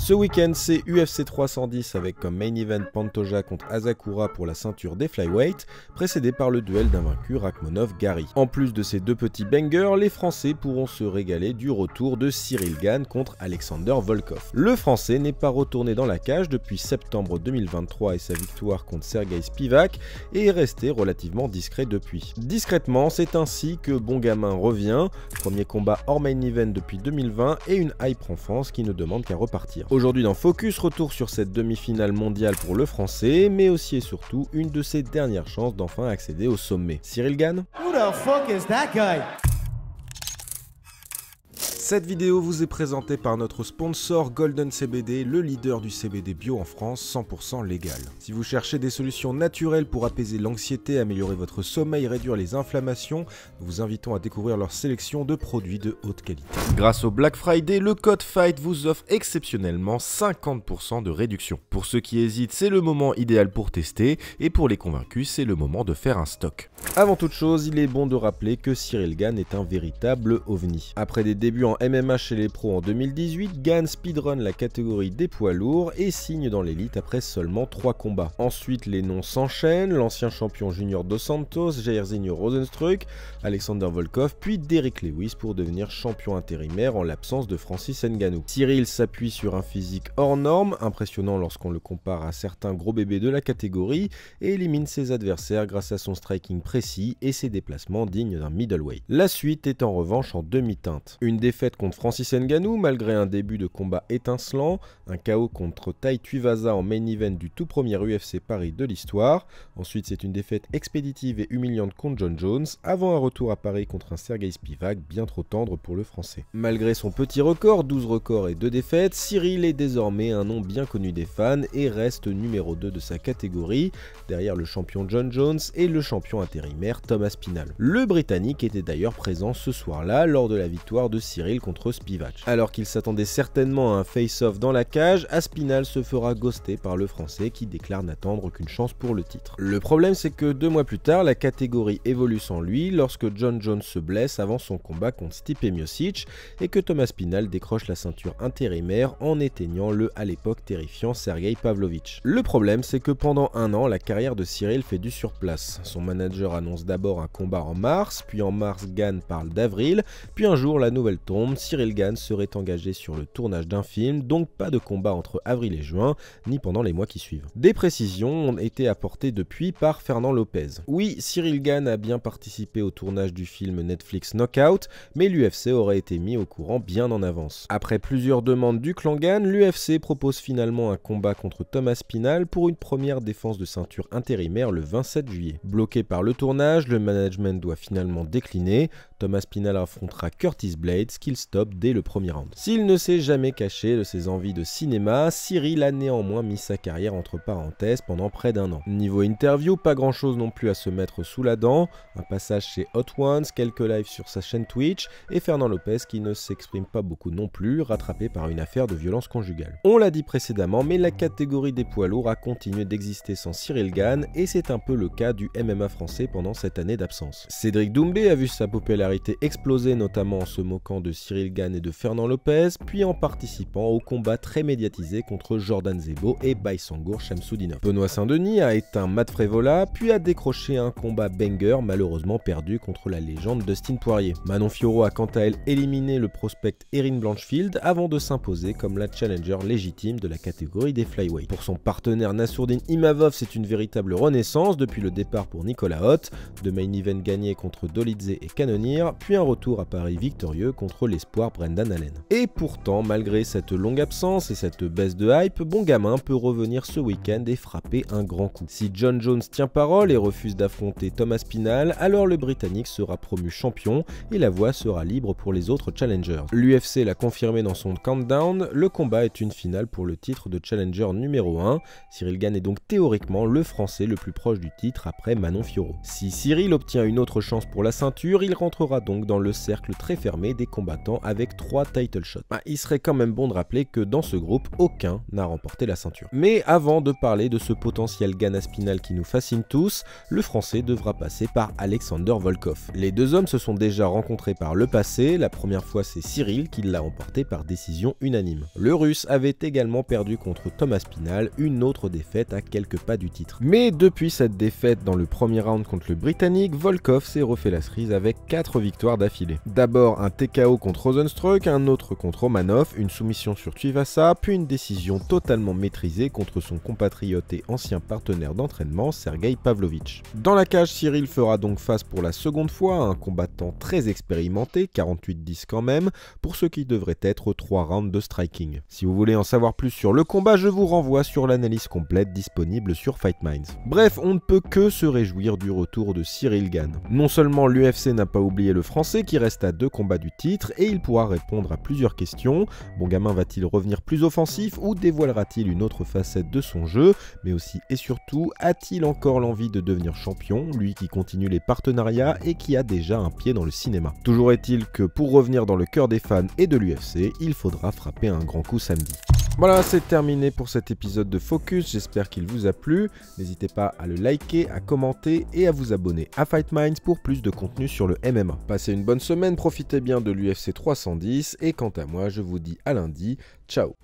Ce week-end, c'est UFC 310 avec comme main event Pantoja contre Asakura pour la ceinture des flyweight, précédé par le duel d'invaincus Rakhmonov-Gary. En plus de ces deux petits bangers, les Français pourront se régaler du retour de Ciryl Gane contre Alexander Volkov. Le Français n'est pas retourné dans la cage depuis septembre 2023 et sa victoire contre Sergey Spivak et est resté relativement discret depuis. Discrètement, c'est ainsi que Bon Gamin revient, premier combat hors main event depuis 2020 et une hype en France qui ne demande qu'à repartir. Aujourd'hui dans Focus, retour sur cette demi-finale mondiale pour le Français, mais aussi et surtout une de ses dernières chances d'enfin accéder au sommet. Ciryl Gane? Who the fuck is that guy? Cette vidéo vous est présentée par notre sponsor Golden CBD, le leader du CBD bio en France, 100% légal. Si vous cherchez des solutions naturelles pour apaiser l'anxiété, améliorer votre sommeil, réduire les inflammations, nous vous invitons à découvrir leur sélection de produits de haute qualité. Grâce au Black Friday, le code FIGHT vous offre exceptionnellement 50% de réduction. Pour ceux qui hésitent, c'est le moment idéal pour tester, et pour les convaincus, c'est le moment de faire un stock. Avant toute chose, il est bon de rappeler que Ciryl Gane est un véritable ovni. Après des débuts en MMA chez les pros en 2018, Gane speedrun la catégorie des poids lourds et signe dans l'élite après seulement 3 combats. Ensuite, les noms s'enchaînent, l'ancien champion junior Dos Santos, Jairzinho Rozenstruik, Alexander Volkov, puis Derrick Lewis pour devenir champion intérimaire en l'absence de Francis Ngannou. Ciryl s'appuie sur un physique hors norme, impressionnant lorsqu'on le compare à certains gros bébés de la catégorie, et élimine ses adversaires grâce à son striking précis et ses déplacements dignes d'un middleweight. La suite est en revanche en demi-teinte. Une défaite contre Francis Ngannou malgré un début de combat étincelant, un KO contre Tai Tuivasa en main event du tout premier UFC Paris de l'histoire. Ensuite, c'est une défaite expéditive et humiliante contre Jon Jones, avant un retour à Paris contre un Sergey Spivak bien trop tendre pour le Français. Malgré son petit record, 12 records et 2 défaites, Ciryl est désormais un nom bien connu des fans et reste numéro 2 de sa catégorie, derrière le champion Jon Jones et le champion intérimaire Thomas Spinal. Le Britannique était d'ailleurs présent ce soir-là lors de la victoire de Ciryl contre Spivak. Alors qu'il s'attendait certainement à un face-off dans la cage, Aspinall se fera ghoster par le Français qui déclare n'attendre qu'une chance pour le titre. Le problème, c'est que 2 mois plus tard, la catégorie évolue sans lui lorsque Jon Jones se blesse avant son combat contre Stipe Miocic et que Thomas Spinal décroche la ceinture intérimaire en éteignant le à l'époque terrifiant Sergey Pavlovich. Le problème, c'est que pendant un an, la carrière de Ciryl fait du surplace. Son manager annonce d'abord un combat en mars, puis en mars Gane parle d'avril, puis un jour la nouvelle tombe, Ciryl Gane serait engagé sur le tournage d'un film, donc pas de combat entre avril et juin, ni pendant les mois qui suivent. Des précisions ont été apportées depuis par Fernand Lopez. Oui, Ciryl Gane a bien participé au tournage du film Netflix Knockout, mais l'UFC aurait été mis au courant bien en avance. Après plusieurs demandes du clan Gane, l'UFC propose finalement un combat contre Thomas Spinal pour une première défense de ceinture intérimaire le 27 juillet. Bloqué par le tournage, le management doit finalement décliner. Thomas Spinal affrontera Curtis Blades, qu'il stoppe dès le premier round. S'il ne s'est jamais caché de ses envies de cinéma, Ciryl a néanmoins mis sa carrière entre parenthèses pendant près d'un an. Niveau interview, pas grand chose non plus à se mettre sous la dent, un passage chez Hot Ones, quelques lives sur sa chaîne Twitch, et Fernand Lopez qui ne s'exprime pas beaucoup non plus, rattrapé par une affaire de violence conjugale. On l'a dit précédemment, mais la catégorie des poids lourds a continué d'exister sans Ciryl Gane, et c'est un peu le cas du MMA français pendant cette année d'absence. Cédric Doumbé a vu sa popularité exploser notamment en se moquant de Ciryl Gane et de Fernand Lopez, puis en participant au combat très médiatisé contre Jordan Zebo et Baysangour Shamsudinov. Benoît Saint-Denis a éteint Matt Frevola, puis a décroché un combat banger malheureusement perdu contre la légende Dustin Poirier. Manon Fiorot a quant à elle éliminé le prospect Erin Blanchfield avant de s'imposer comme la challenger légitime de la catégorie des flyweight. Pour son partenaire Nassourdine Imavov, c'est une véritable renaissance depuis le départ pour Nicolas Hoth, de main event gagné contre Dolidze et Cannonier, puis un retour à Paris victorieux contre l'espoir Brendan Allen. Et pourtant, malgré cette longue absence et cette baisse de hype, Bon Gamin peut revenir ce week-end et frapper un grand coup. Si Jon Jones tient parole et refuse d'affronter Thomas Spinal, alors le Britannique sera promu champion et la voie sera libre pour les autres challengers. L'UFC l'a confirmé dans son countdown, le combat est une finale pour le titre de challenger numéro 1. Ciryl Gane est donc théoriquement le Français le plus proche du titre après Manon Fiorot. Si Ciryl obtient une autre chance pour la ceinture, il rentrera donc dans le cercle très fermé des combattants combattants avec 3 title shots. Il serait quand même bon de rappeler que dans ce groupe, aucun n'a remporté la ceinture. Mais avant de parler de ce potentiel Gan Aspinall qui nous fascine tous, le français devra passer par Alexander Volkov. Les deux hommes se sont déjà rencontrés par le passé, la première fois c'est Cyril qui l'a emporté par décision unanime. Le russe avait également perdu contre Tom Aspinall, une autre défaite à quelques pas du titre. Mais depuis cette défaite dans le premier round contre le britannique, Volkov s'est refait la cerise avec 4 victoires d'affilée. D'abord un TKO contre Rosenstruck, un autre contre Romanov, une soumission sur Tuivasa, puis une décision totalement maîtrisée contre son compatriote et ancien partenaire d'entraînement Sergei Pavlovich. Dans la cage, Cyril fera donc face pour la seconde fois à un combattant très expérimenté, 48-10 quand même, pour ce qui devrait être 3 rounds de striking. Si vous voulez en savoir plus sur le combat, je vous renvoie sur l'analyse complète disponible sur Fight Minds. Bref, on ne peut que se réjouir du retour de Cyril Gane. Non seulement l'UFC n'a pas oublié le français qui reste à 2 combats du titre et il pourra répondre à plusieurs questions. Bon gamin va-t-il revenir plus offensif ou dévoilera-t-il une autre facette de son jeu? Mais aussi et surtout, a-t-il encore l'envie de devenir champion, lui qui continue les partenariats et qui a déjà un pied dans le cinéma? Toujours est-il que pour revenir dans le cœur des fans et de l'UFC, il faudra frapper un grand coup samedi. Voilà, c'est terminé pour cet épisode de Focus, j'espère qu'il vous a plu. N'hésitez pas à le liker, à commenter et à vous abonner à Fight Minds pour plus de contenu sur le MMA. Passez une bonne semaine, profitez bien de l'UFC 310 et quant à moi, je vous dis à lundi, ciao.